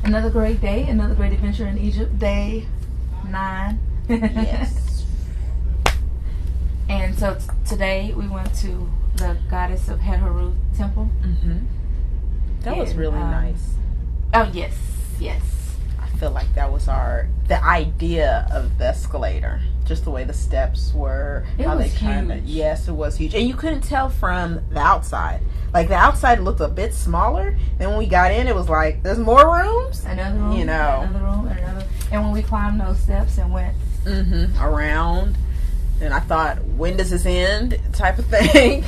Another great day, another great adventure in Egypt. Day 9. Yes. And so today we went to the goddess of Heru temple. Mm-hmm. That was really nice. Oh, yes. I feel like that was the idea of the escalator. Just the way the steps were. It was huge. Yes, it was huge. And you couldn't tell from the outside. Like, the outside looked a bit smaller. Then when we got in, it was like, there's more rooms? Another room. Another room. And when we climbed those steps and went around, and I thought, when does this end? Type of thing.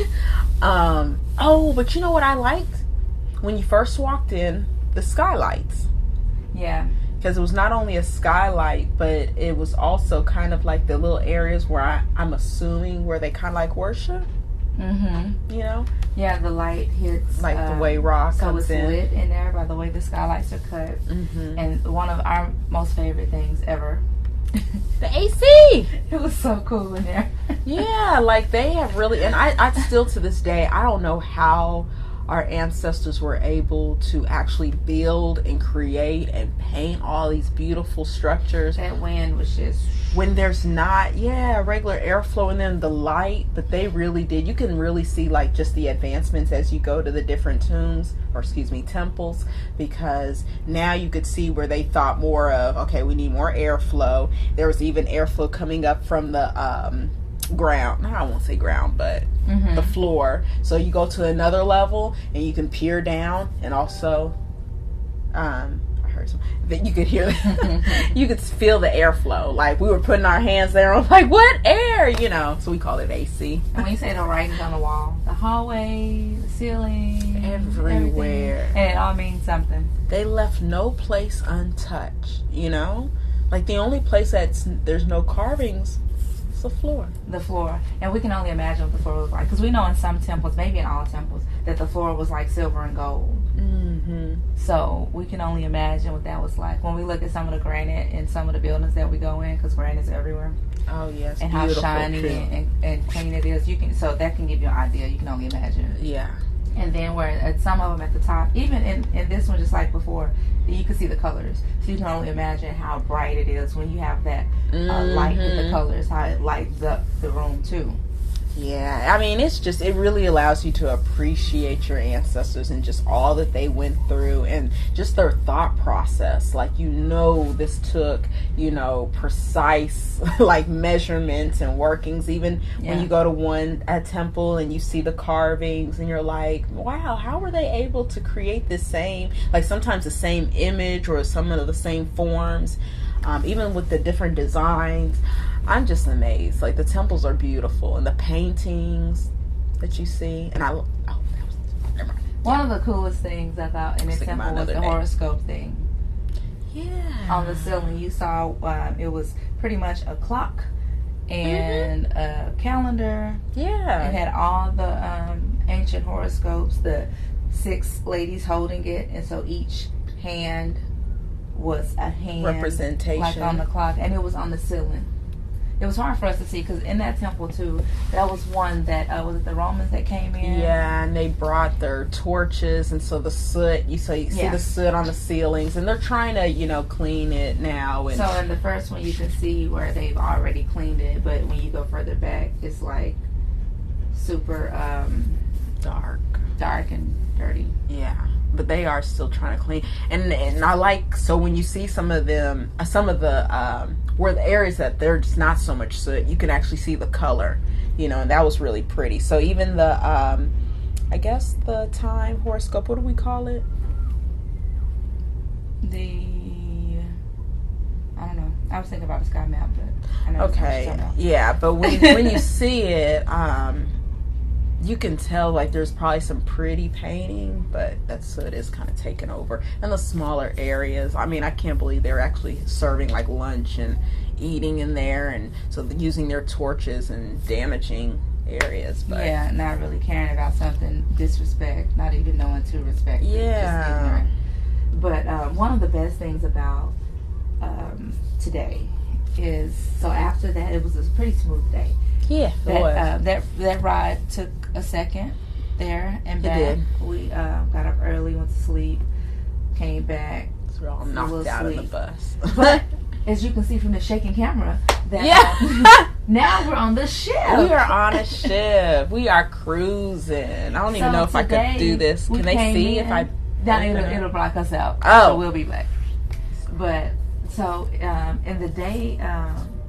But you know what I liked? When you first walked in, the skylights. Yeah. Because it was not only a skylight, but it was also kind of like the little areas where I'm assuming where they kind of like worship. Mm-hmm. You know? Yeah, the light hits. Like the way Ra comes in. So it's lit in there by the way the skylights are cut. Mm-hmm. And one of our most favorite things ever. The AC! It was so cool in there. Yeah, like they have really, and I still to this day, I don't know how our ancestors were able to actually build and create and paint all these beautiful structures. That wind was just... When there's not, regular airflow and then the light, but they really did. You can really see like just the advancements as you go to the different temples, because now you could see where they thought more of, okay, we need more airflow. There was even airflow coming up from the ground. I won't say ground, but the floor. So you go to another level and you can peer down, and also I heard some that you could hear you could feel the airflow. Like we were putting our hands there and I'm like, what air? So we call it AC. And when you say the writings on the wall, the hallway, the ceiling, everywhere, and it all means something. They left no place untouched. Like the only place there's no carvings, the floor. And we can only imagine what the floor was like, because we know in some temples, maybe in all temples, that the floor was like silver and gold. So we can only imagine what that was like when we look at some of the granite in some of the buildings that we go in, because granite's everywhere. Oh yes, and how shiny and clean it is. So that can give you an idea. You can only imagine. Yeah. And then where at some of them at the top, even in this one, just like before, you can see the colors. So you can only imagine how bright it is when you have that light with the colors, how it lights up the room too. Yeah, I mean, it really allows you to appreciate your ancestors and just all that they went through and just their thought process. Like, this took, precise, like, measurements and workings. Even when you go to a temple and you see the carvings and you're like, wow, how were they able to create the same, like, sometimes the same image or some of the same forms, even with the different designs. I'm just amazed. Like, the temples are beautiful, and the paintings that you see. And never mind. One of the coolest things I thought in this temple was the horoscope thing. Yeah. On the ceiling, you saw it was pretty much a clock and a calendar. Yeah. It had all the ancient horoscopes, the 6 ladies holding it, and so each hand was a hand representation, like on the clock, and it was on the ceiling. It was hard for us to see, because in that temple too, that was one that was it the Romans that came in? Yeah, and they brought their torches, and so the soot. You see the soot on the ceilings, and they're trying to clean it now. And so in the first one, you can see where they've already cleaned it, but when you go further back, it's like super dark and dirty. Yeah. But they are still trying to clean, and I like, so when you see some of the where the areas that there's just not so much soot, you can actually see the color, and that was really pretty. So even the I guess the time horoscope, what do we call it? I don't know. I was thinking about the sky map, but I know. Okay, yeah, but when you see it, you can tell like there's probably some pretty painting, but that soot is kind of taken over. And the smaller areas, I mean, I can't believe they're actually serving like lunch and eating in there, and so using their torches and damaging areas. But yeah, not really caring about something, disrespect, not even knowing to respect. Yeah. But one of the best things about today is, so after that, it was a pretty smooth day. Yeah, that ride took a second there and back. It did. We got up early, went to sleep, came back, So we're all knocked out in the bus. But as you can see from the shaking camera, now we're on the ship. We are on a ship. We are cruising. I don't even know if I could do this. Can they see if I? It'll block us out. Oh, so we'll be back. But so in the day,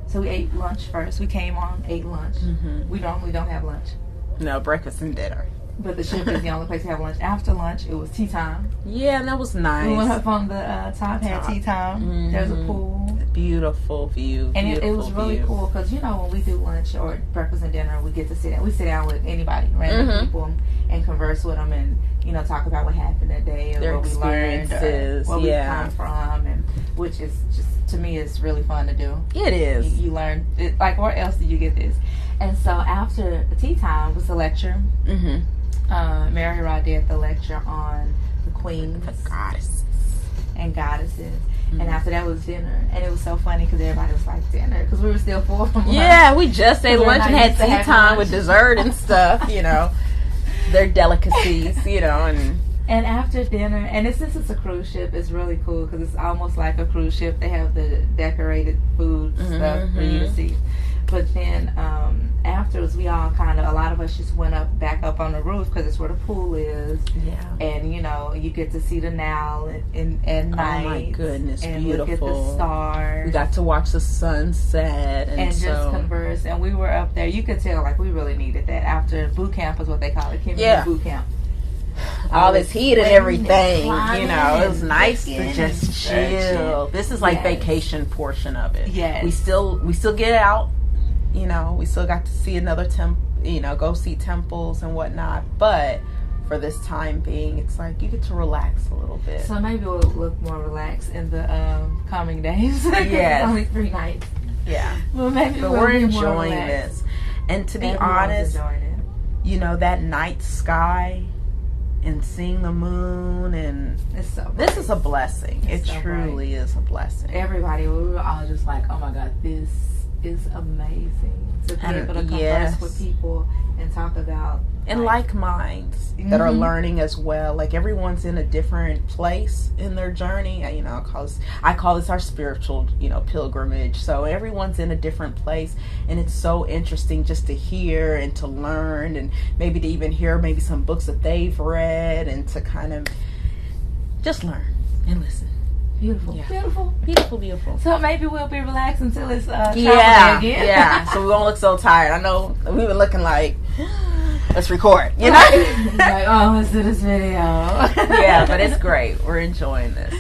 so we ate lunch first. We came on, ate lunch. Mm-hmm. We normally don't have lunch. No, breakfast and dinner. But the ship is the only place to have lunch. After lunch, it was tea time. Yeah, and that was nice. We went up on the top, had tea time. Mm-hmm. There's a pool. Beautiful view. And it was really cool because, you know, when we do lunch or breakfast and dinner, we get to sit down. We sit down with anybody, random people, and converse with them and, you know, talk about what happened that day or their what we learned or where we come from, and which is just, to me, is really fun to do. It is. You learn, like, where else did you get this? And so after tea time was the lecture. Mm-hmm. Mary Rod did the lecture on the queens, the goddesses, and goddesses. Mm-hmm. And after that was dinner, and it was so funny because everybody was like, dinner, because we were still full from lunch. Yeah, we just ate lunch and had tea time with dessert and stuff, you know, their delicacies, you know, and after dinner, and since it's a cruise ship, it's really cool because it's almost like a cruise ship. They have the decorated food stuff for you to see. But then afterwards, we all a lot of us just went back up on the roof because it's where the pool is. Yeah. And, you know, you get to see the Nile at night. Oh, my goodness, and beautiful. Look at the stars. We got to watch the sunset. And just converse. And we were up there. You could tell, like, we really needed that. After boot camp is what they call it. Kemet boot camp. All this heat and everything, you know, it was nice to just chill. This is like vacation portion of it. Yes. We still get out. You know, we still got to see another go see temples and whatnot. But for this time being, it's like you get to relax a little bit. So maybe we'll look more relaxed in the coming days. Yes. Only 3 nights. Yeah. Well, maybe we're enjoying this. And to be honest, you know, that night sky and seeing the moon, and this is a blessing. It truly is a blessing. Everybody, we were all just like, oh my God, this is amazing to be able to converse with people and talk about and like minds that are learning as well. Like everyone's in a different place in their journey. You know, I call this our spiritual, you know, pilgrimage. So everyone's in a different place, and it's so interesting just to hear and to learn, and maybe to even hear maybe some books that they've read, and to kind of just learn and listen. Beautiful, beautiful. So maybe we'll be relaxed until it's travel day again. Yeah. So we won't look so tired. I know we were looking like, let's record, you know? Like, oh, let's do this video. Yeah, but it's great. We're enjoying this.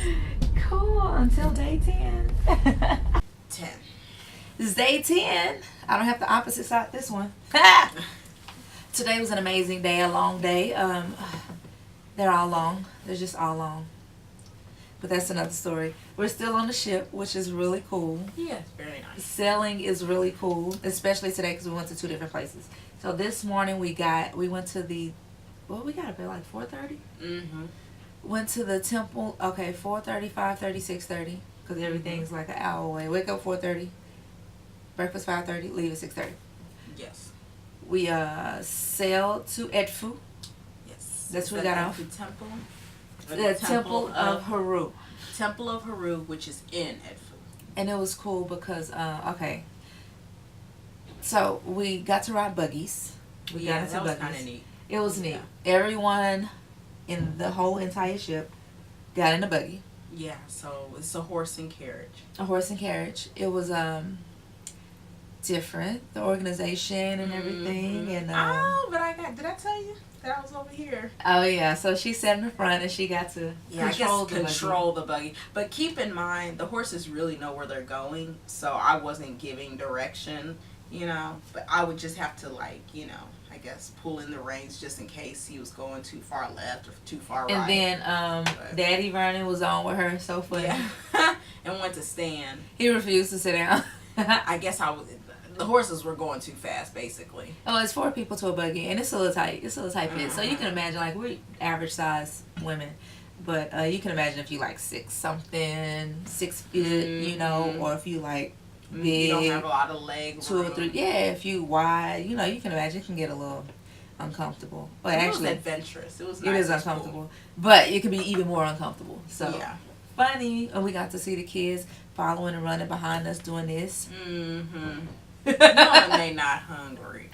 Cool. Until day 10. 10. This is day 10. I don't have the opposite side this one. Today was an amazing day, a long day. They're all long. They're just all long. But that's another story. We're still on the ship, which is really cool. Yeah, it's very nice. Sailing is really cool, especially today because we went to 2 different places. So this morning we went to we got up at like 4:30. Mm-hmm. Went to the temple. Okay, 4:30, 5:30, 6:30, because everything's like an hour away. Wake up 4:30, breakfast 5:30, leave at 6:30. Yes. We sailed to Edfu. Yes. That's where we got off. The temple. The Temple of Heru. Temple of Heru, which is in Edfu. And it was cool because, so we got to ride buggies. We got into that was buggies. Kind of neat. It was neat. Everyone in the whole entire ship got in a buggy. Yeah, so it's a horse and carriage. A horse and carriage. It was different, the organization and everything. And but did I tell you that I was over here? Oh yeah, so she sat in the front and she got to control the buggy. But keep in mind, the horses really know where they're going, so I wasn't giving direction, you know. But I would just have to, like, you know, I guess pull in the reins just in case he was going too far left or too far right. And then Daddy Vernon was on with her, so funny. Yeah. And went to stand. He refused to sit down. I guess the horses were going too fast, basically. Oh, it's 4 people to a buggy, and it's a little tight. It's a little tight fit. So you can imagine, like, we're average size women, but you can imagine if you like 6-something, 6 feet, you know, or if you like big, you don't have a lot of leg 2 or 3. Yeah, if you wide, you know, you can imagine it can get a little uncomfortable. But it actually, was adventurous. It was nice. It is uncomfortable, but it could be even more uncomfortable. So yeah. funny. And we got to see the kids following and running behind us doing this. Mm-hmm. Knowing they not hungry.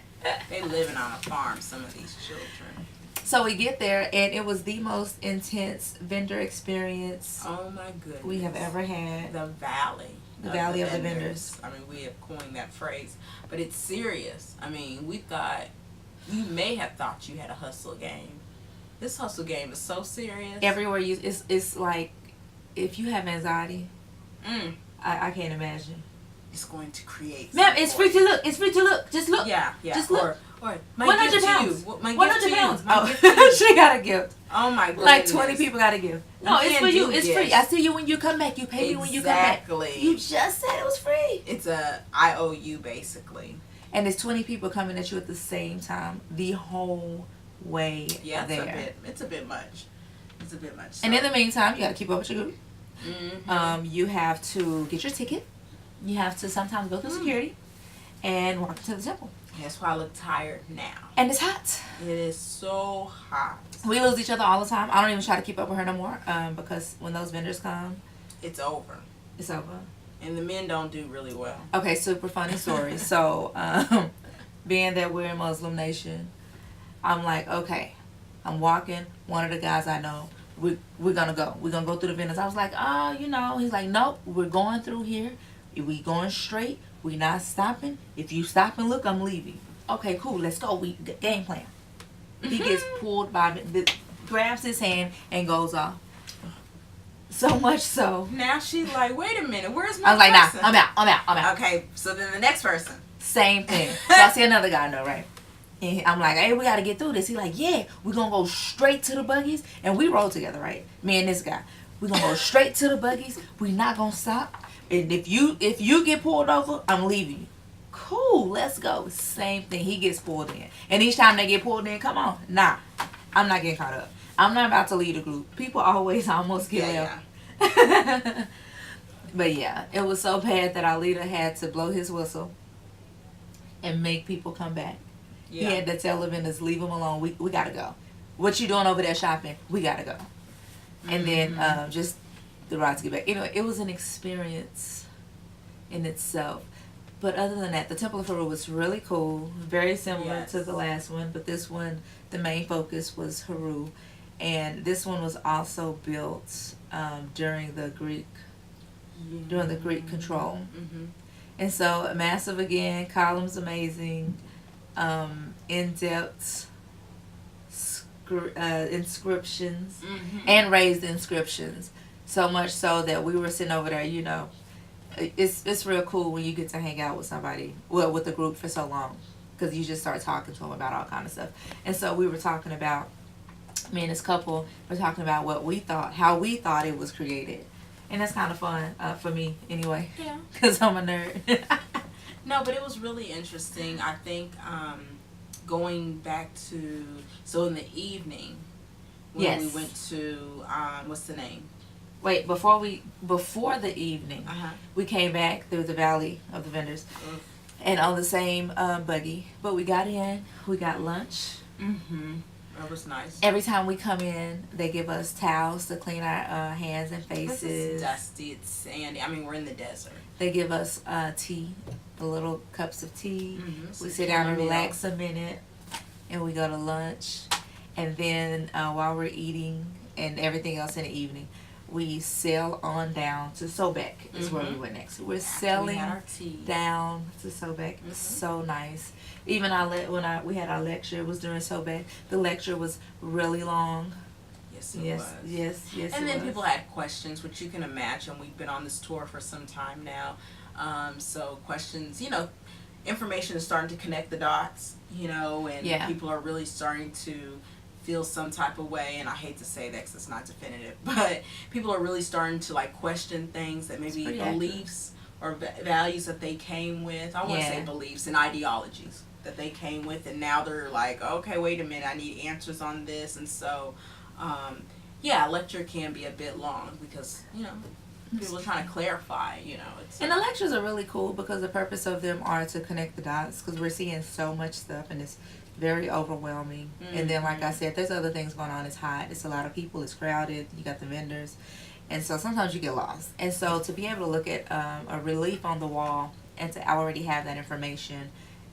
They living on a farm, some of these children. So we get there, and it was the most intense vendor experience Oh my goodness. we have ever had. The valley. The valley of the vendors. I mean, we have coined that phrase, but it's serious. I mean, we thought, you may have thought you had a hustle game. This hustle game is so serious. Everywhere it's like, if you have anxiety, Mm. I can't imagine. It's going to create. Ma'am, it's free to look. It's free to look. Just look. Yeah. Just look. Or my 100 gift pounds. to you. My 100 gift to pounds. you. My gift to Oh, you. she got a gift. Oh my goodness. Like 20 people got a gift. No, it's can't for you. do It's gifts. free. I see you when you come back. You pay me when you come back. Exactly. You just said it was free. It's a IOU basically. And there's 20 people coming at you at the same time the whole way Yeah, there. it's a bit much. It's a bit much. So. And in the meantime, you got to keep up with your group. Mm-hmm. You have to get your ticket. You have to sometimes go through security and walk into the temple. That's why I look tired now. And it's hot. It is so hot. We lose each other all the time. I don't even try to keep up with her no more because when those vendors come, It's over. it's over. And the men don't do really well. Okay, super funny story. So, being that we're in Muslim Nation, I'm like, okay, I'm walking. One of the guys I know, we're gonna go. We're gonna go through the vendors. I was like, he's like, nope, we're going through here. We going straight. We not stopping. If you stop and look, I'm leaving. Okay, cool. Let's go. We game plan. He gets pulled by grabs his hand and goes off. So much so. Now she's like, wait a minute, where's my I was like, nah, person? I'm out. Okay, so then the next person. Same thing. So I see another guy I know, right? And I'm like, hey, we got to get through this. He's like, yeah, we're going to go straight to the buggies. And we roll together, right? Me and this guy. We're going to go straight to the buggies. We're not going to stop. And if you get pulled over, I'm leaving you. Cool, let's go. Same thing. He gets pulled in. And each time they get pulled in, come on. Nah, I'm not getting caught up. I'm not about to lead a group. People always almost get left. Yeah. But yeah, it was so bad that our leader had to blow his whistle and make people come back. Yeah. He had to tell the vendors, leave them alone. We got to go. What you doing over there shopping? We got to go. And then just the ride to get back. Anyway, it was an experience in itself. But other than that, the Temple of Haru was really cool. Very similar to the last one. But this one, the main focus was Haru. And this one was also built during the Greek control. Mm-hmm. And so massive again, columns amazing, in-depth inscriptions and raised inscriptions. So much so that we were sitting over there, you know, it's real cool when you get to hang out with somebody, well, with a group for so long, because you just start talking to them about all kind of stuff. And so we were talking about, me and this couple were talking about how we thought it was created. And that's kind of fun for me anyway. Yeah. Because I'm a nerd. No, but it was really interesting. I think going back to, so in the evening, when we went to, what's the name? Wait, before the evening, we came back through the Valley of the Vendors. And on the same buggy. But we got in, we got lunch. Mm-hmm. That was nice. Every time we come in, they give us towels to clean our hands and faces. It's dusty, it's sandy. I mean, we're in the desert. They give us tea, the little cups of tea. Mm-hmm. We sit down and relax a minute, and we go to lunch. And then while we're eating and everything else in the evening, we sail on down to Sobek is where we went next. We're sailing down to Sobek. It's so nice. Even we had our lecture, it was during Sobek. The lecture was really long. Yes, it was. Yes, and then people had questions, which you can imagine. We've been on this tour for some time now. So questions, you know, information is starting to connect the dots, you know, and people are really starting to feel some type of way, and I hate to say that because it's not definitive, but people are really starting to like question things that maybe beliefs or values that they came with. I want to say beliefs and ideologies that they came with, and now they're like, okay, wait a minute, I need answers on this. And so a lecture can be a bit long because, you know, people are trying to clarify, you know. And the lectures are really cool because the purpose of them are to connect the dots, because we're seeing so much stuff and it's very overwhelming. And then, like I said, there's other things going on. It's hot. It's a lot of people. It's crowded. You got the vendors. And so sometimes you get lost. And so to be able to look at a relief on the wall and to already have that information,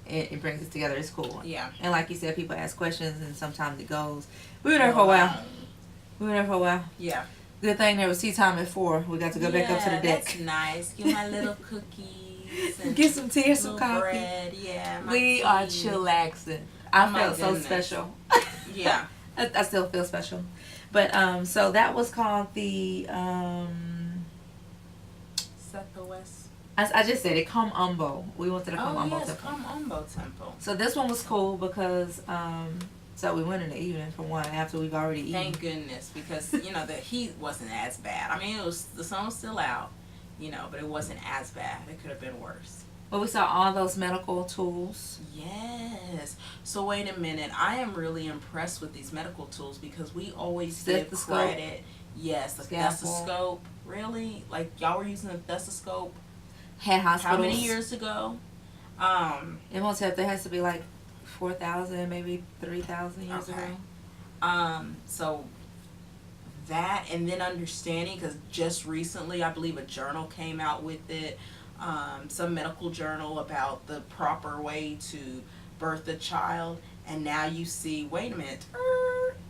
it brings it together. It's cool. Yeah. And like you said, people ask questions, and sometimes it goes. We were there for a while. Yeah. Good thing there was tea time at 4. We got to go back up to the deck. That's nice. Get my little cookies. And get some tea and some coffee. Bread. Yeah. We are chillaxing. I felt so special. Yeah. I still feel special. But so that was called the Set the West. I just said it, Kamumbo. We went to the Kamumbo Temple. Kamumbo Temple. So this one was cool because so we went in the evening for one after we've already eaten. Thank goodness, because the heat wasn't as bad. I mean, the sun was still out, but it wasn't as bad. It could have been worse. But we saw all those medical tools. Yes. So wait a minute. I am really impressed with these medical tools because we always give credit. Yes, the stethoscope. Really? Like y'all were using a stethoscope? Had hospitals. How many years ago? It won't have. There has to be like 4,000, maybe 3,000 years ago. So that, and then understanding, because just recently I believe a journal came out with it, some medical journal about the proper way to birth a child, and now you see, wait a minute,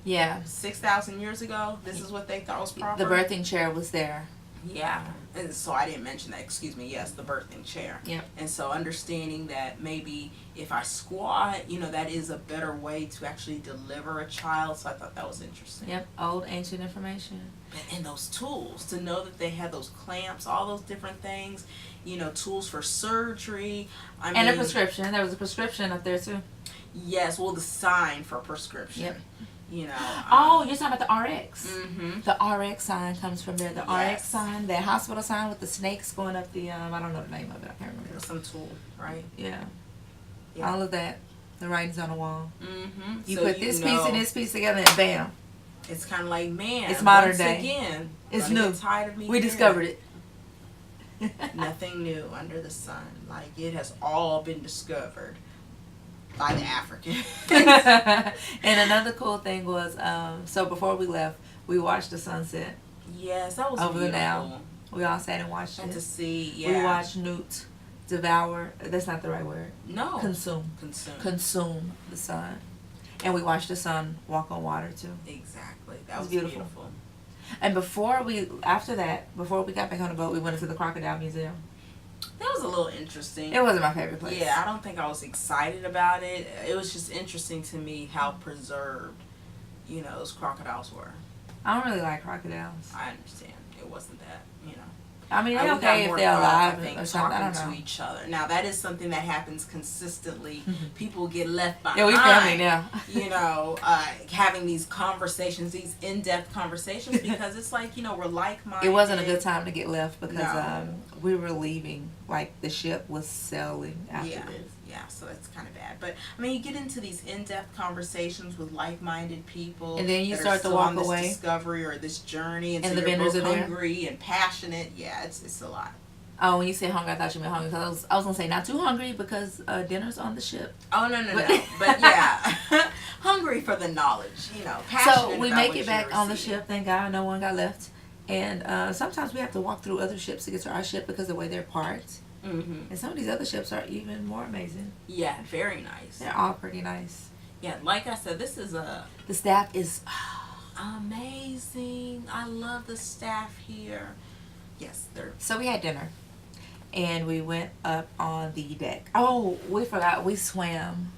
yeah, 6,000 years ago, this is what they thought was proper. The birthing chair was there. Yeah, and so I didn't mention that, excuse me, yes, the birthing chair. Yep. And so understanding that maybe if I squat, that is a better way to actually deliver a child, so I thought that was interesting. Yep, old ancient information. And those tools, to know that they had those clamps, all those different things, tools for surgery. And a prescription, there was a prescription up there too. Yes, well, the sign for prescription. Yep. You're talking about the RX. Mm-hmm. The RX sign comes from there. The RX sign, the hospital sign with the snakes going up the, I don't know the name of it. I can't remember. Some tool, right? Yeah. All of that. The writing's on the wall. Mm-hmm. You put this piece and this piece together and bam. It's kind of like, man. It's modern day. Again, it's new. Tired of me we discovered it. Nothing new under the sun. Like, it has all been discovered by the Africans. And another cool thing was, so before we left, we watched the sunset. Yes, that was over beautiful. The Nile. We all sat and watched it. To see, We watched Newt devour. That's not the right word. No. Consume the sun, and we watched the sun walk on water too. Exactly. That was beautiful. And before we got back on the boat, we went into the Crocodile Museum. That was a little interesting. It wasn't my favorite place. Yeah, I don't think I was excited about it. It was just interesting to me how preserved, those crocodiles were. I don't really like crocodiles. I understand. It wasn't that, I mean, they're okay if they're alive or something. I don't know. Talking to each other. Now, that is something that happens consistently. People get left behind. Yeah, we family now. Having these conversations, these in-depth conversations, because it's like, we're like-minded. It wasn't a good time to get left because we were leaving. Like, the ship was sailing after this. Yeah, so that's kind of bad. But, I mean, you get into these in-depth conversations with like-minded people. And then you start to walk away. This discovery or this journey. And so the you're vendors both are hungry and passionate. Yeah, it's a lot. Oh, when you said hungry, I thought you meant hungry. Because I was going to say not too hungry because dinner's on the ship. Oh, no. But, yeah. Hungry for the knowledge, passionate. So we make it back on the ship. Thank God no one got left. And sometimes we have to walk through other ships to get to our ship because of the way they're parked. Mm-hmm. And some of these other ships are even more amazing. Yeah, very nice. They're all pretty nice. Yeah, like I said, the staff is amazing. I love the staff here. Yes, So we had dinner, and we went up on the deck. Oh, we forgot we swam.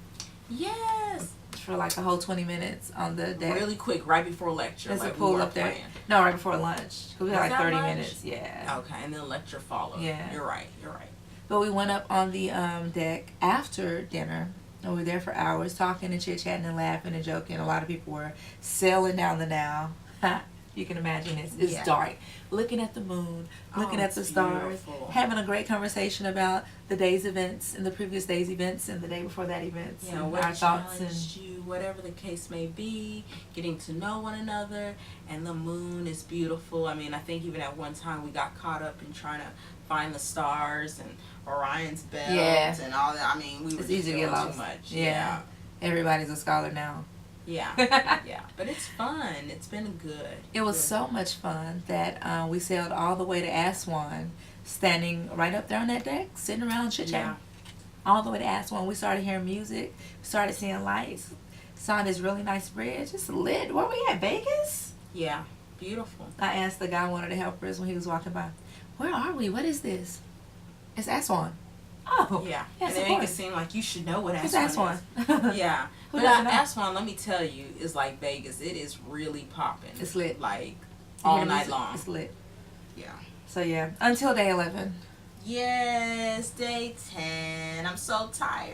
Yes. For like a whole 20 minutes on the deck. Really quick, right before lecture. There's a pool up there. No, right before lunch. We had like 30 lunch? minutes. Yeah. Okay, and then lecture followed. Yeah. You're right. But we went up on the deck after dinner. And we were there for hours talking and chit-chatting and laughing and joking. A lot of people were sailing down the Nile. You can imagine it's dark. Looking at the moon, looking at the stars, having a great conversation about the day's events and the previous day's events and the day before that events. What our thoughts and you, whatever the case may be, getting to know one another. And the moon is beautiful. I mean, I think even at one time we got caught up in trying to find the stars and Orion's belt and all that. I mean, we were just doing too much. Yeah. Everybody's a scholar now. Yeah. Yeah. But it's fun. It's been good. It was Good. so much fun that we sailed all the way to Aswan, standing right up there on that deck, sitting around chit chatting. Yeah. All the way to Aswan. We started hearing music, started seeing lights, saw this really nice bridge. It's lit. Where we at, Vegas? Yeah. Beautiful. I asked the guy, one of the helpers, when he was walking by, where are we? What is this? It's Aswan. Oh, Yeah. yes, And they of make it course. seem like you should know what It's Aswan Aswan. is. Yeah. Who But doesn't know? Aswan, let me tell you, is like Vegas. It is really popping. It's lit. Like You all hear the night music? long. It's lit. Yeah. So yeah, until day 11. Yes, day 10. I'm so tired.